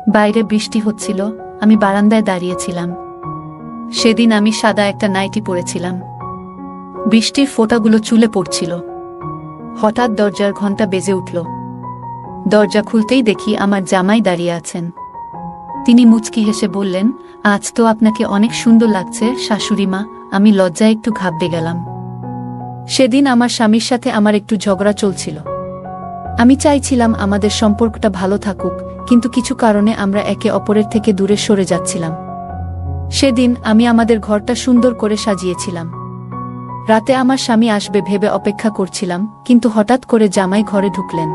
বাইরে বৃষ্টি হচ্ছিল, আমি বারান্দায় দাঁড়িয়েছিলাম। সেদিন আমি সাদা একটা নাইটি পরেছিলাম। বৃষ্টির ফোঁটাগুলো চুলে পড়ছিল। হঠাৎ দরজার ঘণ্টা বেজে উঠল। দরজা খুলতেই দেখি আমার জামাই দাঁড়িয়ে আছেন। তিনি মুচকি হেসে বললেন, আজ তো আপনাকে অনেক সুন্দর লাগছে শাশুড়ি মা। আমি লজ্জায় একটু ঘাবড়ে গেলাম। সেদিন আমার স্বামীর সাথে আমার একটু ঝগড়া চলছিল। আমি চাইছিলাম আমাদের সম্পর্কটা ভালো থাকুক, কিন্তু কিছু কারণে আমরা একে অপরের থেকে দূরে সরে যাচ্ছিলাম। সেদিন আমি আমাদের ঘরটা সুন্দর করে সাজিয়েছিলাম। রাতে আমার স্বামী আসবে ভেবে অপেক্ষা করছিলাম, কিন্তু হঠাৎ করে জামাই ঘরে ঢুকলেন।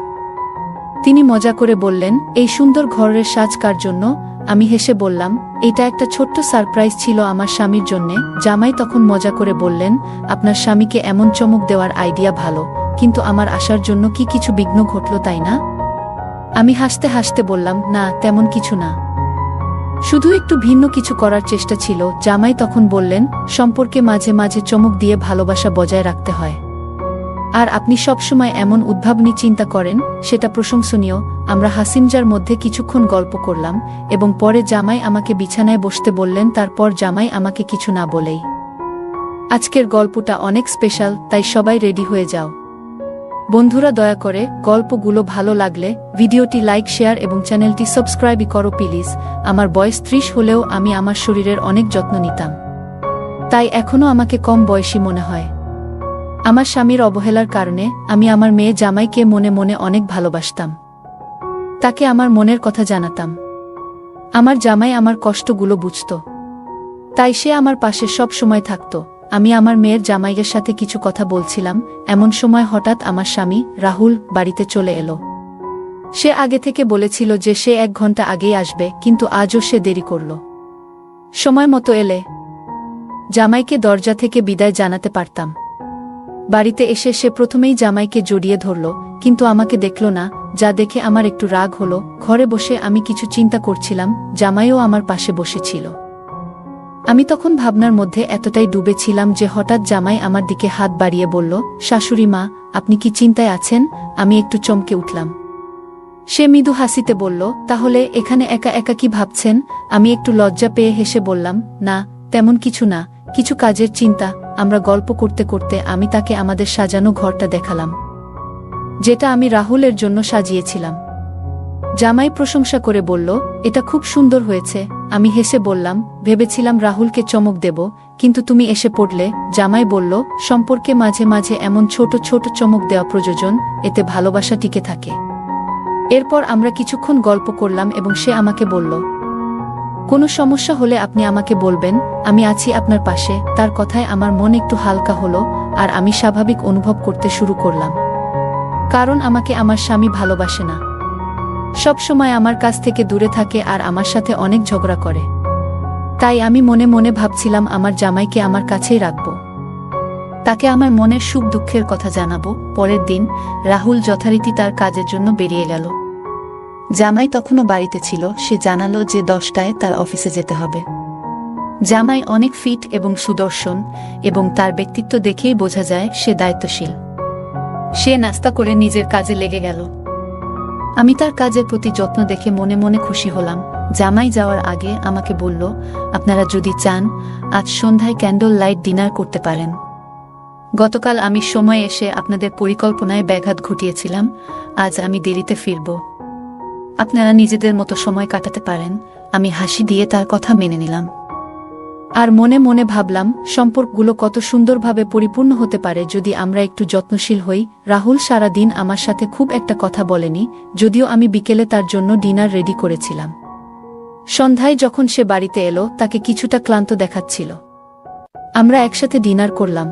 তিনি মজা করে বললেন, এই সুন্দর ঘরের সাজ কার জন্য? আমি হেসে বললাম, এটা একটা ছোট্ট সারপ্রাইজ ছিল আমার স্বামীর জন্যে। জামাই তখন মজা করে বললেন, আপনার স্বামীকে এমন চমক দেওয়ার আইডিয়া ভালো, কিন্তু আমার আসার জন্য কি কিছু বিঘ্ন ঘটল তাই না? আমি হাসতে হাসতে বললাম, না তেমন কিছু না, শুধু একটু ভিন্ন কিছু করার চেষ্টা ছিল। জামাই তখন বললেন, সম্পর্কে মাঝে মাঝে চমক দিয়ে ভালোবাসা বজায় রাখতে হয়। আর আপনি সবসময় এমন উদ্ভাবনী চিন্তা করেন, সেটা প্রশংসনীয়। আমরা হাসিমজার মধ্যে কিছুক্ষণ গল্প করলাম এবং পরে জামাই আমাকে বিছানায় বসতে বললেন। তারপর জামাই আমাকে কিছু না বলেই, আজকের গল্পটা অনেক স্পেশাল, তাই সবাই রেডি হয়ে যাও। বন্ধুরা, দয়া করে গল্পগুলো ভালো লাগলে ভিডিওটি লাইক, শেয়ার এবং চ্যানেলটি সাবস্ক্রাইব করো প্লিজ। আমার বয়স 30 হলেও আমি আমার শরীরের অনেক যত্ন নিতাম, তাই এখনও আমাকে কম বয়সী মনে হয়। আমার স্বামীর অবহেলার কারণে আমি আমার মেয়ে জামাইকে মনে মনে অনেক ভালোবাসতাম। তাকে আমার মনের কথা জানাতাম। আমার জামাই আমার কষ্টগুলো বুঝত, তাই সে আমার পাশে সব সময় থাকত। আমি আমার মেয়ের জামাইয়ের সাথে কিছু কথা বলছিলাম, এমন সময় হঠাৎ আমার স্বামী রাহুল বাড়িতে চলে এলো। সে আগে থেকে বলেছিল যে সে 1 ঘন্টা আগেই আসবে, কিন্তু আজও সে দেরি করল। সময় মতো এলে জামাইকে দরজা থেকে বিদায় জানাতে পারতাম। বাড়িতে এসে সে প্রথমেই জামাইকে জড়িয়ে ধরল, কিন্তু আমাকে দেখল না, যা দেখে আমার একটু রাগ হলো। ঘরে বসে আমি কিছু চিন্তা করছিলাম, জামাইও আমার পাশে বসেছিল। আমি তখন ভাবনার মধ্যে এতটাই ডুবে ছিলাম যে হঠাৎ জামাই আমার দিকে হাত বাড়িয়ে বলল, শাশুড়ি মা, আপনি কি চিন্তায় আছেন? আমি একটু চমকে উঠলাম। সে মৃদু হাসিতে বলল, তাহলে এখানে একা একা কি ভাবছেন? আমি একটু লজ্জা পেয়ে হেসে বললাম, না তেমন কিছু না, কিছু কাজের চিন্তা। আমরা গল্প করতে করতে আমি তাকে আমাদের সাজানো ঘরটা দেখালাম, যেটা আমি রাহুলের জন্য সাজিয়েছিলাম। জামাই প্রশংসা করে বলল, এটা খুব সুন্দর হয়েছে। আমি হেসে বললাম, ভেবেছিলাম রাহুলকে চমক দেব, কিন্তু তুমি এসে পড়লে। জামাই বলল, সম্পর্কে মাঝে মাঝে এমন ছোট ছোট চমক দেওয়া প্রয়োজন, এতে ভালোবাসা টিকে থাকে। এরপর আমরা কিছুক্ষণ গল্প করলাম এবং সে আমাকে বলল, কোনো সমস্যা হলে আপনি আমাকে বলবেন, আমি আছি আপনার পাশে। তার কথায় আমার মন একটু হালকা হলো আর আমি স্বাভাবিক অনুভব করতে শুরু করলাম। কারণ আমাকে আমার স্বামী ভালোবাসে না, সব সময় আমার কাছ থেকে দূরে থাকে আর আমার সাথে অনেক ঝগড়া করে। তাই আমি মনে মনে ভাবছিলাম আমার জামাইকে আমার কাছেই রাখব, তাকে আমার মনের সুখ দুঃখের কথা জানাবো। পরের দিন রাহুল যথারীতি তার কাজের জন্য বেরিয়ে গেল। জামাই তখনও বাড়িতে ছিল। সে জানালো যে 10টায় তার অফিসে যেতে হবে। জামাই অনেক ফিট এবং সুদর্শন, এবং তার ব্যক্তিত্ব দেখেই বোঝা যায় সে দায়িত্বশীল। সে নাস্তা করে নিজের কাজে লেগে গেল। আমি তার কাজের প্রতি যত্ন দেখে মনে মনে খুশি হলাম। জামাই যাওয়ার আগে আমাকে বলল, আপনারা যদি চান আজ সন্ধ্যায় ক্যান্ডল লাইট ডিনার করতে পারেন। গতকাল আমি সময় এসে আপনাদের পরিকল্পনায় ব্যাঘাত ঘটিয়েছিলাম। আজ আমি দেরিতে ফিরব, আপনারা নিজেদের মতো সময় কাটাতে পারেন। আমি হাসি দিয়ে তার কথা মেনে নিলাম, আর মনে মনে ভাবলাম সম্পর্কগুলো কত সুন্দরভাবে পরিপূর্ণ হতে পারে যদি আমরা একটু যত্নশীল হই। রাহুল সারা দিন আমার সাথে খুব একটা কথা বলেনি, যদিও আমি বিকেলে তার জন্য ডিনার রেডি করেছিলাম। সন্ধ্যায় যখন সে বাড়িতে এলো, তাকে কিছুটা ক্লান্ত দেখাচ্ছিল। আমরা একসাথে ডিনার করলাম,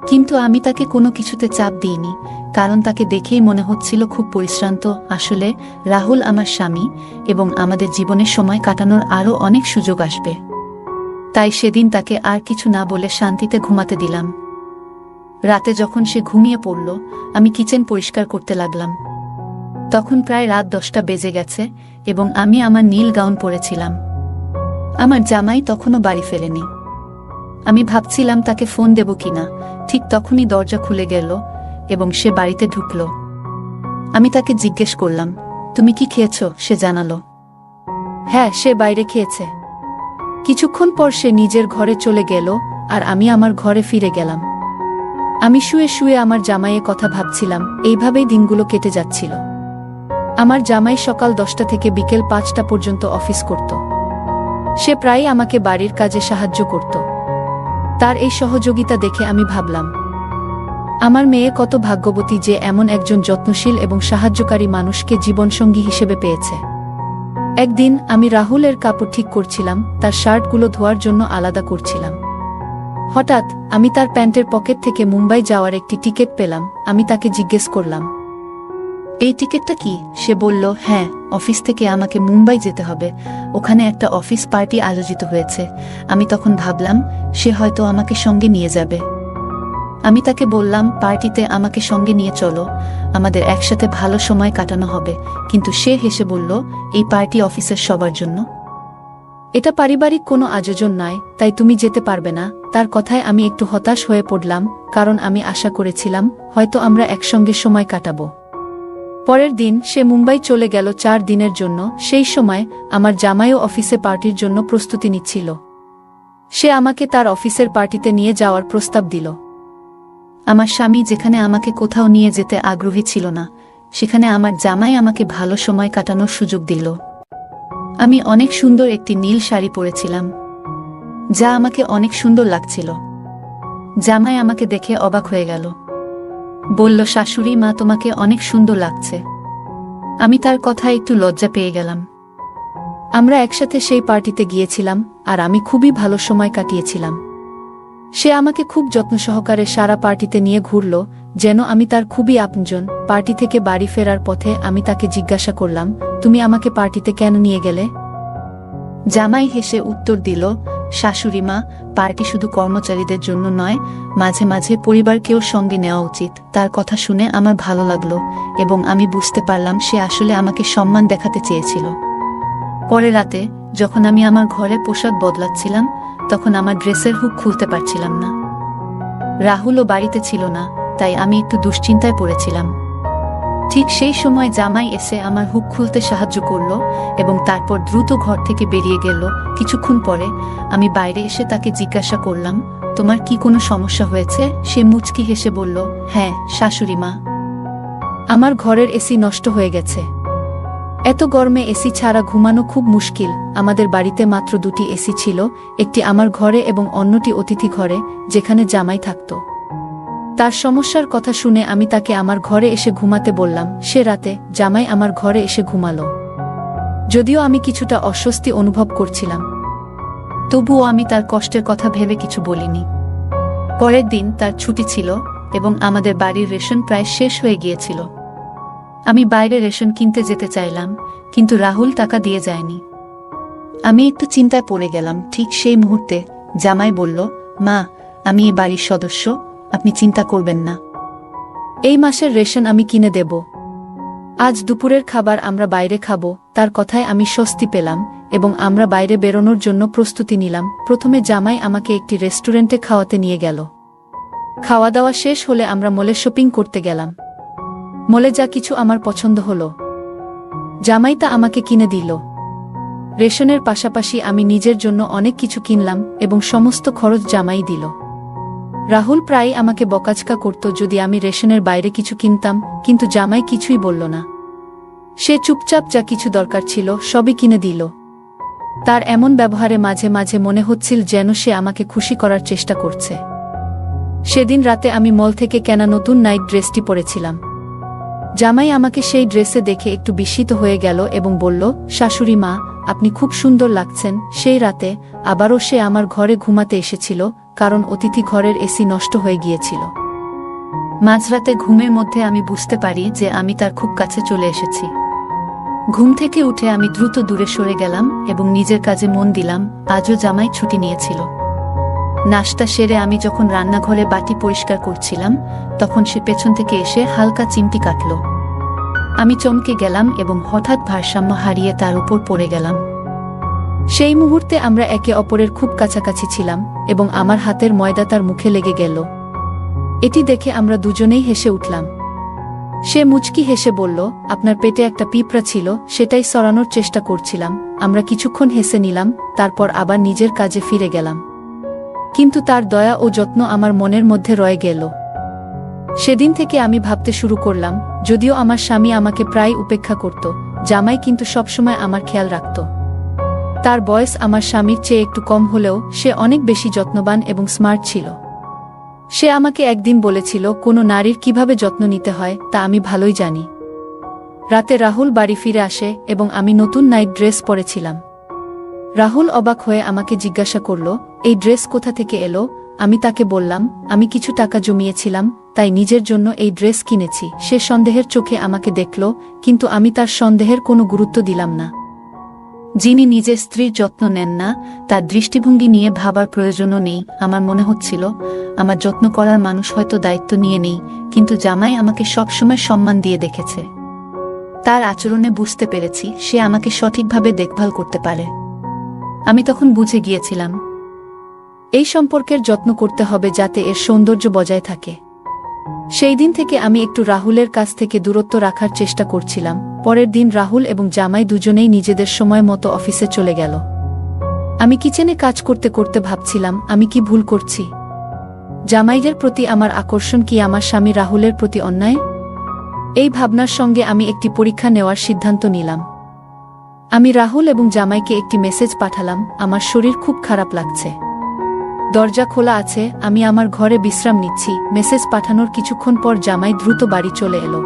কিন্তু আমি তাকে কোনো কিছুতে চাপ দিইনি, কারণ তাকে দেখেই মনে হচ্ছিল খুব পরিশ্রান্ত। আসলে রাহুল আমার স্বামী, এবং আমাদের জীবনে সময় কাটানোর আরও অনেক সুযোগ আসবে। তাই সেদিন তাকে আর কিছু না বলে শান্তিতে ঘুমাতে দিলাম। রাতে যখন সে ঘুমিয়ে পড়ল, আমি কিচেন পরিষ্কার করতে লাগলাম। তখন প্রায় রাত 10টা বেজে গেছে এবং আমি আমার নীল গাউন পরেছিলাম। আমার জামাই তখনও বাড়ি ফেরেনি। আমি ভাবছিলাম তাকে ফোন দেব কিনা। ঠিক তখনই দরজা খুলে গেল এবং সে বাড়িতে ঢুকল। আমি তাকে জিজ্ঞেস করলাম, তুমি কি খেয়েছ? সে জানালো, হ্যাঁ, সে বাইরে খেয়েছে। কিছুক্ষণ পর সে নিজের ঘরে চলে গেল, আর আমি আমার ঘরে ফিরে গেলাম। আমি শুয়ে শুয়ে আমার জামাইয়ের কথা ভাবছিলাম। এইভাবেই দিনগুলো কেটে যাচ্ছিল। আমার জামাই সকাল 10টা থেকে বিকেল 5টা পর্যন্ত অফিস করত। সে প্রায়ই আমাকে বাড়ির কাজে সাহায্য করত। তার এই সহযোগিতা দেখে আমি ভাবলাম, আমার মেয়ে কত ভাগ্যবতী যে এমন একজন যত্নশীল এবং সাহায্যকারী মানুষকে জীবনসঙ্গী হিসেবে পেয়েছে। একদিন আমি রাহুলের কাপড় ঠিক করছিলাম, তার শার্টগুলো ধোয়ার জন্য আলাদা করছিলাম। হঠাৎ আমি তার প্যান্টের পকেট থেকে মুম্বাই যাওয়ার একটি টিকিট পেলাম। আমি তাকে জিজ্ঞেস করলাম, এই টিকিটটা কি? সে বলল, হ্যাঁ, অফিস থেকে আমাকে মুম্বাই যেতে হবে, ওখানে একটা অফিস পার্টি আয়োজিত হয়েছে। আমি তখন ভাবলাম সে হয়তো আমাকে সঙ্গে নিয়ে যাবে। আমি তাকে বললাম, পার্টিতে আমাকে সঙ্গে নিয়ে চলো, আমাদের একসাথে ভালো সময় কাটানো হবে। কিন্তু সে হেসে বলল, এই পার্টি অফিসের সবার জন্য, এটা পারিবারিক কোনো আয়োজন নয়, তাই তুমি যেতে পারবে না। তার কথায় আমি একটু হতাশ হয়ে পড়লাম, কারণ আমি আশা করেছিলাম হয়তো আমরা একসঙ্গে সময় কাটাবো। পরের দিন সে মুম্বাই চলে গেল 4 দিনের জন্য। সেই সময় আমার জামাইও অফিসে পার্টির জন্য প্রস্তুতি নিচ্ছিল। সে আমাকে তার অফিসের পার্টিতে নিয়ে যাওয়ার প্রস্তাব দিল। আমার স্বামী যেখানে আমাকে কোথাও নিয়ে যেতে আগ্রহী ছিল না, সেখানে আমার জামাই আমাকে ভালো সময় কাটানোর সুযোগ দিল। আমি অনেক সুন্দর একটি নীল শাড়ি পরেছিলাম, যা আমাকে অনেক সুন্দর লাগছিল। জামাই আমাকে দেখে অবাক হয়ে গেল, বলল, শাশুড়ি মা, তোমাকে অনেক সুন্দর লাগছে। আমি তার কথায় একটু লজ্জা পেয়ে গেলাম। আমরা একসাথে সেই পার্টিতে গিয়েছিলাম, আর আমি খুবই ভালো সময় কাটিয়েছিলাম। সে আমাকে খুব যত্ন সহকারে সারা পার্টিতে নিয়ে ঘুরল, যেন আমি তার খুবই আপনজন। পার্টি থেকে বাড়ি ফেরার পথে আমি তাকে জিজ্ঞাসা করলাম, তুমি আমাকে পার্টিতে কেন নিয়ে গেলে? জামাই হেসে উত্তর দিল, শাশুড়ি মা, পার্টি শুধু কর্মচারীদের জন্য নয়, মাঝে মাঝে পরিবারকেও সঙ্গে নেওয়া উচিত। তার কথা শুনে আমার ভালো লাগলো, এবং আমি বুঝতে পারলাম সে আসলে আমাকে সম্মান দেখাতে চেয়েছিল। পরে রাতে যখন আমি আমার ঘরে পোশাক বদলাচ্ছিলাম, তখন আমার ড্রেসের হুক খুলতে পারছিলাম না। রাহুলও বাড়িতে ছিল না, তাই আমি একটু দুশ্চিন্তায় পড়েছিলাম। ঠিক সেই সময় জামাই এসে আমার হুক খুলতে সাহায্য করল, এবং তারপর দ্রুত ঘর থেকে বেরিয়ে গেল। কিছুক্ষণ পরে আমি বাইরে এসে তাকে জিজ্ঞাসা করলাম, তোমার কি কোনো সমস্যা হয়েছে? সে মুচকি হেসে বলল, হ্যাঁ শাশুড়ি মা, আমার ঘরের এসি নষ্ট হয়ে গেছে। এত গরমে এসি ছাড়া ঘুমানো খুব মুশকিল। আমাদের বাড়িতে মাত্র 2টি এসি ছিল, একটি আমার ঘরে এবং অন্যটি অতিথি ঘরে, যেখানে জামাই থাকত। তার সমস্যার কথা শুনে আমি তাকে আমার ঘরে এসে ঘুমাতে বললাম। সে রাতে জামাই আমার ঘরে এসে ঘুমালো। যদিও আমি কিছুটা অস্বস্তি অনুভব করছিলাম, তবুও আমি তার কষ্টের কথা ভেবে কিছু বলিনি। পরের দিন তার ছুটি ছিল, এবং আমাদের বাড়ির রেশন প্রায় শেষ হয়ে গিয়েছিল। আমি বাইরে রেশন কিনতে যেতে চাইলাম, কিন্তু রাহুল টাকা দিয়ে যায়নি। আমি একটু চিন্তায় পড়ে গেলাম। ঠিক সেই মুহূর্তে জামাই বলল, মা, আমি এই বাড়ির সদস্য, আপনি চিন্তা করবেন না, এই মাসের রেশন আমি কিনে দেব। আজ দুপুরের খাবার আমরা বাইরে খাবো। তার কথায় আমি স্বস্তি পেলাম, এবং আমরা বাইরে বেরোনোর জন্য প্রস্তুতি নিলাম। প্রথমে জামাই আমাকে একটি রেস্টুরেন্টে খাওয়াতে নিয়ে গেল। খাওয়া দাওয়া শেষ হলে আমরা মলে শপিং করতে গেলাম। মলে যা কিছু আমার পছন্দ হলো, জামাই তা আমাকে কিনে দিল। রেশনের পাশাপাশি আমি নিজের জন্য অনেক কিছু কিনলাম, এবং সমস্ত খরচ জামাই দিল। রাহুল প্রায় আমাকে বকাঝকা করত যদি আমি রেশনের বাইরে কিছু কিনতাম, কিন্তু জামাই কিছুই বলল না। সে চুপচাপ যা কিছু দরকার ছিল সবই কিনে দিল। তার এমন ব্যবহারে মাঝে মাঝে মনে হচ্ছিল যেন সে আমাকে খুশি করার চেষ্টা করছে। সেদিন রাতে আমি মল থেকে কেনা নতুন নাইট ড্রেসটি পরেছিলাম। জামাই আমাকে সেই ড্রেসে দেখে একটু বিস্মিত হয়ে গেল এবং বলল, শাশুড়ি মা, আপনি খুব সুন্দর লাগছেন। সেই রাতে আবারও সে আমার ঘরে ঘুমাতে এসেছিল, কারণ অতিথি ঘরের এসি নষ্ট হয়ে গিয়েছিল। মাঝরাতে ঘুমের মধ্যে আমি বুঝতে পারি যে আমি তার খুব কাছে চলে এসেছি। ঘুম থেকে উঠে আমি দ্রুত দূরে সরে গেলাম এবং নিজের কাজে মন দিলাম। আজও জামাই ছুটি নিয়েছিল। নাশতা সেরে আমি যখন রান্নাঘরে বাটি পরিষ্কার করছিলাম, তখন সে পেছন থেকে এসে হালকা চিমটি কাটল। আমি চমকে গেলাম এবং হঠাৎ ভারসাম্য হারিয়ে তার উপর পড়ে গেলাম। সেই মুহূর্তে আমরা একে অপরের খুব কাছাকাছি ছিলাম, এবং আমার হাতের ময়দা তার মুখে লেগে গেল। এটি দেখে আমরা দুজনেই হেসে উঠলাম। সে মুচকি হেসে বলল, আপনার পেটে একটা পিঁপড়া ছিল, সেটাই সরানোর চেষ্টা করছিলাম। আমরা কিছুক্ষণ হেসে নিলাম, তারপর আবার নিজের কাজে ফিরে গেলাম। কিন্তু তার দয়া ও যত্ন আমার মনের মধ্যে রয়ে গেল। সেদিন থেকে আমি ভাবতে শুরু করলাম, যদিও আমার স্বামী আমাকে প্রায় উপেক্ষা করত, জামাই কিন্তু সবসময় আমার খেয়াল রাখত। তার বয়স আমার স্বামীর চেয়ে একটু কম হলেও সে অনেক বেশি যত্নবান এবং স্মার্ট ছিল। সে আমাকে একদিন বলেছিল, কোনো নারীর কিভাবে যত্ন নিতে হয় তা আমি ভালোই জানি। রাতে রাহুল বাড়ি ফিরে আসে এবং আমি নতুন নাইট ড্রেস পরেছিলাম। রাহুল অবাক হয়ে আমাকে জিজ্ঞাসা করল, এই ড্রেস কোথা থেকে এলো? আমি তাকে বললাম, আমি কিছু টাকা জমিয়েছিলাম, তাই নিজের জন্য এই ড্রেস কিনেছি। সে সন্দেহের চোখে আমাকে দেখল, কিন্তু আমি তার সন্দেহের কোনো গুরুত্ব দিলাম না। যিনি নিজের স্ত্রীর যত্ন নেন না, তার দৃষ্টিভঙ্গি নিয়ে ভাবার প্রয়োজনও নেই। আমার মনে হচ্ছিল, আমার যত্ন করার মানুষ হয়তো দায়িত্ব নিয়ে নেই, কিন্তু জামাই আমাকে সবসময় সম্মান দিয়ে দেখেছে। তার আচরণে বুঝতে পেরেছি সে আমাকে সঠিকভাবে দেখভাল করতে পারে। আমি তখন বুঝে গিয়েছিলাম, এই সম্পর্কের যত্ন করতে হবে যাতে এর সৌন্দর্য বজায় থাকে। সেই দিন থেকে আমি একটু রাহুলের কাছ থেকে দূরত্ব রাখার চেষ্টা করছিলাম। পরের দিন রাহুল এবং জামাই দুজনেই নিজেদের সময় মতো অফিসে চলে গেল। আমি কিচেনে কাজ করতে করতে ভাবছিলাম, আমি কি ভুল করছি? জামাইদের প্রতি আমার আকর্ষণ কি আমার স্বামী রাহুলের প্রতি অন্যায়? এই ভাবনার সঙ্গে আমি একটি পরীক্ষা নেওয়ার সিদ্ধান্ত নিলাম। আমি রাহুল এবং জামাইকে একটি মেসেজ পাঠালাম, আমার শরীর খুব খারাপ লাগছে। দরজা খোলা আছে, আমি আমার ঘরে বিশ্রাম নিচ্ছি। মেসেজ পাঠানোর কিছুক্ষণ পর জামাই দ্রুত বাড়ি চলে এলো।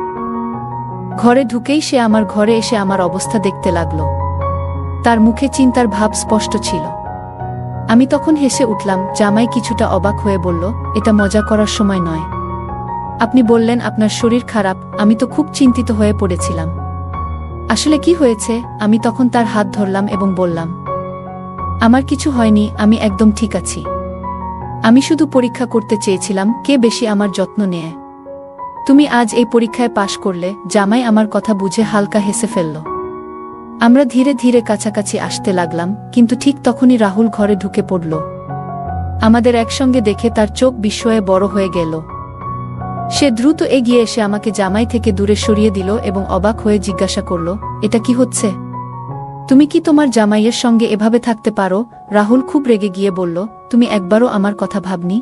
ঘরে ঢুকেই সে আমার ঘরে এসে আমার অবস্থা দেখতে লাগল। তার মুখে চিন্তার ভাব স্পষ্ট ছিল। আমি তখন হেসে উঠলাম। জামাই কিছুটা অবাক হয়ে বলল, এটা মজা করার সময় নয়। আপনি বললেন আপনার শরীর খারাপ, আমি তো খুব চিন্তিত হয়ে পড়েছিলাম। আসলে কি হয়েছে? আমি তখন তার হাত ধরলাম এবং বললাম, আমার কিছু হয়নি, আমি একদম ঠিক আছি। আমি শুধু পরীক্ষা করতে চেয়েছিলাম কে বেশি আমার যত্ন নেয়। তুমি আজ এই পরীক্ষায় পাশ করলে। জামাই আমার কথা বুঝে হালকা হেসে ফেলল। আমরা ধীরে ধীরে কাছাকাছি আসতে লাগলাম, কিন্তু ঠিক তখনই রাহুল ঘরে ঢুকে পড়ল। আমাদের একসঙ্গে দেখে তার চোখ বিস্ময়ে বড় হয়ে গেল। সে দ্রুত এগিয়ে এসে আমাকে জামাই থেকে দূরে সরিয়ে দিল এবং অবাক হয়ে জিজ্ঞাসা করল, এটা কি হচ্ছে? তুমি কি তোমার জামাইয়ের সঙ্গে এভাবে থাকতে পারো? রাহুল খুব রেগে গিয়ে বলল, তুমি একবারও আমার কথা ভাবনি?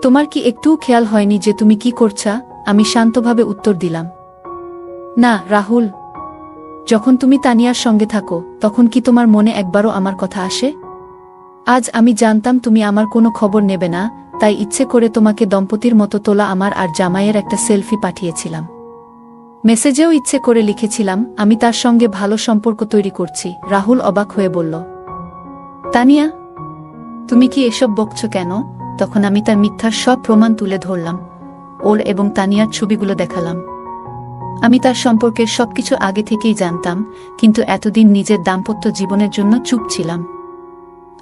তোমার কি একটুও খেয়াল হয়নি যে তুমি কি করছা? আমি শান্তভাবে উত্তর দিলাম, না রাহুল। যখন তুমি তানিয়ার সঙ্গে থাকো তখন কি তোমার মনে একবারও আমার কথা আসে? আজ আমি জানতাম তুমি আমার কোনো খবর নেবে না, তাই ইচ্ছে করে তোমাকে দম্পতির মতো তোলা আমার আর জামাইয়ের একটা সেলফি পাঠিয়েছিলাম। মেসেজেও ইচ্ছে করে লিখেছিলাম, আমি তার সঙ্গে ভালো সম্পর্ক তৈরি করছি। রাহুল অবাক হয়ে বলল, তানিয়া, তুমি কি এসব বকছো কেন? তখন আমি তার মিথ্যার সব প্রমাণ তুলে ধরলাম। ওর এবং তানিয়ার ছবিগুলো দেখালাম। আমি তার সম্পর্কের সবকিছু আগে থেকেই জানতাম, কিন্তু এতদিন নিজের দাম্পত্য জীবনের জন্য চুপ ছিলাম।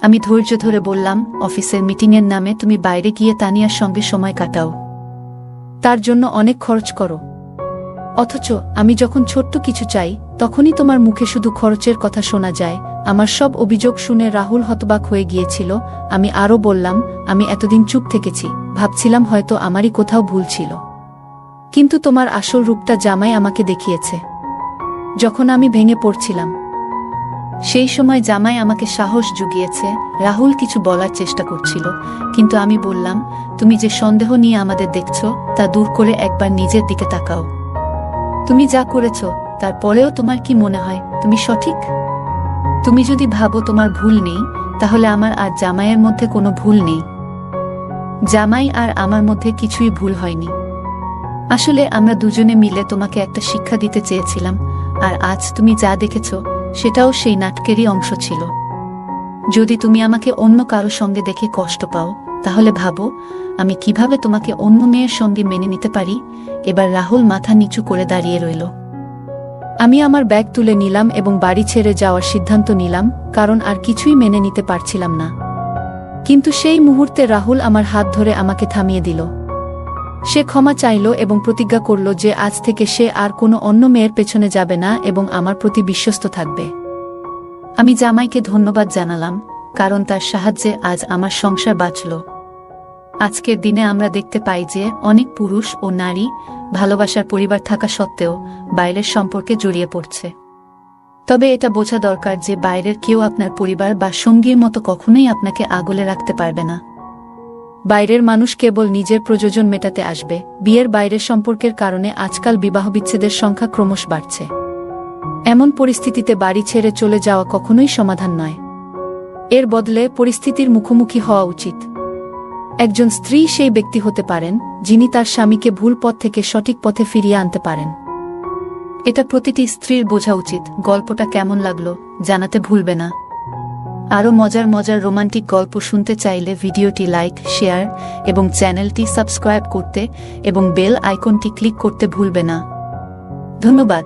আমি ধৈর্য ধরে বললাম, অফিসের মিটিংয়ের নামে তুমি বাইরে গিয়ে তানিয়ার সঙ্গে সময় কাটাও, তার জন্য অনেক খরচ করো। অথচ আমি যখন ছোট্ট কিছু চাই তখনই তোমার মুখে শুধু খরচের কথা শোনা যায়। আমার সব অভিযোগ শুনে রাহুল হতবাক হয়ে গিয়েছিল। আমি আরও বললাম, আমি এতদিন চুপ থেকেছি, ভাবছিলাম হয়তো আমারই কোথাও ভুল ছিল। কিন্তু তোমার আসল রূপটা জামাই আমাকে দেখিয়েছে যখন আমি ভেঙে পড়ছিলাম। সেই সময় জামাই আমাকে সাহস জুগিয়েছে। রাহুল কিছু বলার চেষ্টা করছিল, কিন্তু আমি বললাম, তুমি যে সন্দেহ নিয়ে আমাদের দেখছো তা দূর করে একবার নিজের দিকে তাকাও। তুমি যা করেছ তারপরেও তোমার কি মনে হয় তুমি সঠিক? তুমি যদি ভাবো তোমার ভুল নেই, তাহলে আমার আর জামাইয়ের মধ্যে কোনো ভুল নেই। জামাই আর আমার মধ্যে কিছুই ভুল হয়নি। আসলে আমরা দুজনে মিলে তোমাকে একটা শিক্ষা দিতে চেয়েছিলাম, আর আজ তুমি যা দেখেছ সেটাও সেই নাটকেরই অংশ ছিল। যদি তুমি আমাকে অন্য কারো সঙ্গে দেখে কষ্ট পাও, তাহলে ভাবো আমি কিভাবে তোমাকে অন্য মেয়ের সঙ্গে মেনে নিতে পারি। এবার রাহুল মাথা নিচু করে দাঁড়িয়ে রইল। আমি আমার ব্যাগ তুলে নিলাম এবং বাড়ি ছেড়ে যাওয়ার সিদ্ধান্ত নিলাম, কারণ আর কিছুই মেনে নিতে পারছিলাম না। কিন্তু সেই মুহূর্তে রাহুল আমার হাত ধরে আমাকে থামিয়ে দিল। সে ক্ষমা চাইল এবং প্রতিজ্ঞা করল যে আজ থেকে সে আর কোনো অন্য মেয়ের পেছনে যাবে না এবং আমার প্রতি বিশ্বস্ত থাকবে। আমি জামাইকে ধন্যবাদ জানালাম, কারণ তার সাহায্যে আজ আমার সংসার বাঁচল। আজকের দিনে আমরা দেখতে পাই যে অনেক পুরুষ ও নারী ভালোবাসার পরিবার থাকা সত্ত্বেও বাইরের সম্পর্কে জড়িয়ে পড়ছে। তবে এটা বোঝা দরকার যে বাইরের কেউ আপনার পরিবার বা সঙ্গীর মতো কখনোই আপনাকে আগলে রাখতে পারবে না। বাইরের মানুষ কেবল নিজের প্রয়োজন মেটাতে আসবে। বিয়ের বাইরের সম্পর্কের কারণে আজকাল বিবাহবিচ্ছেদের সংখ্যা ক্রমশ বাড়ছে। এমন পরিস্থিতিতে বাড়ি ছেড়ে চলে যাওয়া কখনোই সমাধান নয়। এর বদলে পরিস্থিতির মুখোমুখি হওয়া উচিত। একজন স্ত্রী সেই ব্যক্তি হতে পারেন যিনি তার স্বামীকে ভুল পথ থেকে সঠিক পথে ফিরিয়ে আনতে পারেন। এটা প্রতিটি স্ত্রীর বোঝা উচিত। গল্পটা কেমন লাগলো জানাতে ভুলবে না। আরও মজার মজার রোমান্টিক গল্প শুনতে চাইলে ভিডিওটি লাইক, শেয়ার এবং চ্যানেলটি সাবস্ক্রাইব করতে এবং বেল আইকনটি ক্লিক করতে ভুলবে না। ধন্যবাদ।